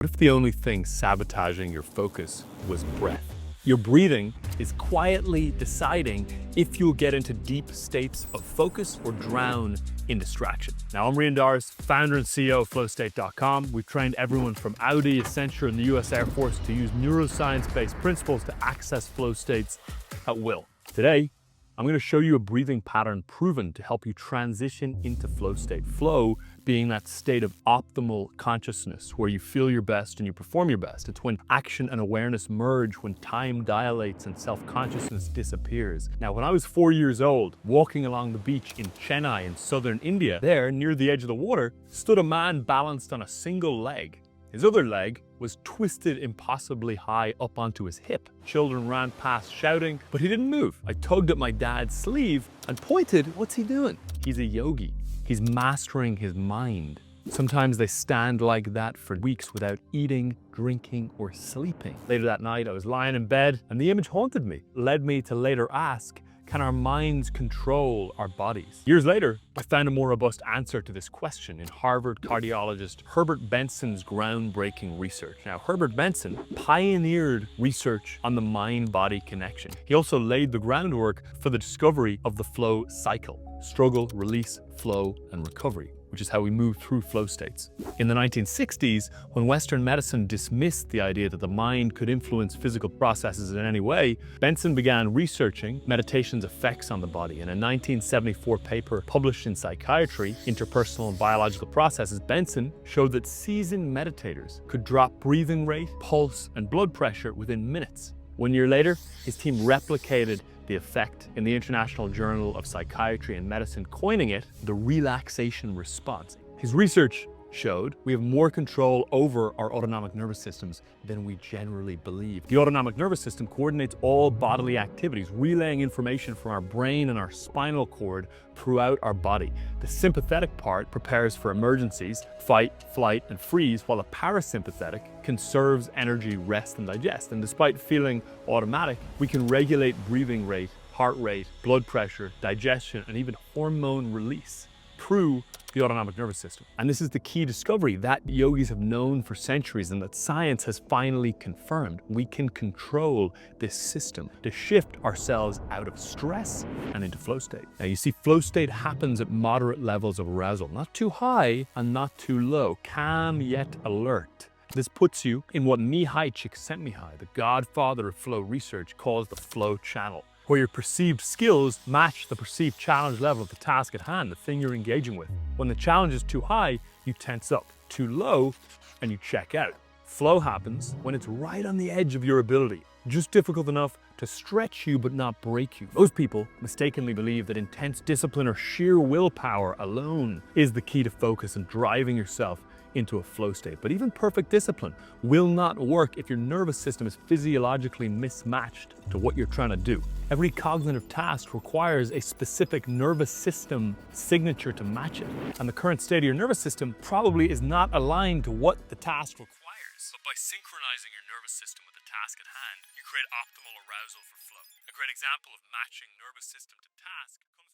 What if the only thing sabotaging your focus was breath? Your breathing is quietly deciding if you'll get into deep states of focus or drown in distraction. Now, I'm Rian, founder and CEO of FlowState.com. We've trained everyone from Audi, Accenture, and the US Air Force to use neuroscience-based principles to access flow states at will. Today, I'm going to show you a breathing pattern proven to help you transition into flow state. Flow being that state of optimal consciousness where you feel your best and you perform your best. It's when action and awareness merge, when time dilates and self-consciousness disappears. Now, when I was 4 years old, walking along the beach in Chennai in southern India, there, near the edge of the water, stood a man balanced on a single leg. His other leg was twisted impossibly high up onto his hip. Children ran past shouting, but he didn't move. I tugged at my dad's sleeve and pointed, what's he doing? He's a yogi. He's mastering his mind. Sometimes they stand like that for weeks without eating, drinking, or sleeping. Later that night, I was lying in bed and the image haunted me, led me to later ask, can our minds control our bodies? Years later, I found a more robust answer to this question in Harvard cardiologist Herbert Benson's groundbreaking research. Now, Herbert Benson pioneered research on the mind-body connection. He also laid the groundwork for the discovery of the flow cycle: struggle, release, flow, and recovery, which is how we move through flow states. In the 1960s, when Western medicine dismissed the idea that the mind could influence physical processes in any way, Benson began researching meditation's effects on the body. In a 1974 paper published in Psychiatry, Interpersonal and Biological Processes, Benson showed that seasoned meditators could drop breathing rate, pulse, and blood pressure within minutes. 1 year later, his team replicated the effect in the International Journal of Psychiatry and Medicine, coining it the relaxation response. His research showed we have more control over our autonomic nervous systems than we generally believe. The autonomic nervous system coordinates all bodily activities, relaying information from our brain and our spinal cord throughout our body. The sympathetic part prepares for emergencies, fight, flight, and freeze, while the parasympathetic conserves energy, rest, and digest. And despite feeling automatic, we can regulate breathing rate, heart rate, blood pressure, digestion, and even hormone release through the autonomic nervous system. And this is the key discovery that yogis have known for centuries and that science has finally confirmed. We can control this system to shift ourselves out of stress and into flow state. Now, you see, flow state happens at moderate levels of arousal, not too high and not too low, calm yet alert. This puts you in what Mihai Csikszentmihalyi, the godfather of flow research, calls the flow channel, where your perceived skills match the perceived challenge level of the task at hand, the thing you're engaging with. When the challenge is too high, you tense up. Too low, and you check out. Flow happens when it's right on the edge of your ability, just difficult enough to stretch you but not break you. Most people mistakenly believe that intense discipline or sheer willpower alone is the key to focus and driving yourself into a flow state. But even perfect discipline will not work if your nervous system is physiologically mismatched to what you're trying to do. Every cognitive task requires a specific nervous system signature to match it. And the current state of your nervous system probably is not aligned to what the task requires. But by synchronizing your nervous system with the task at hand, you create optimal arousal for flow. A great example of matching nervous system to task comes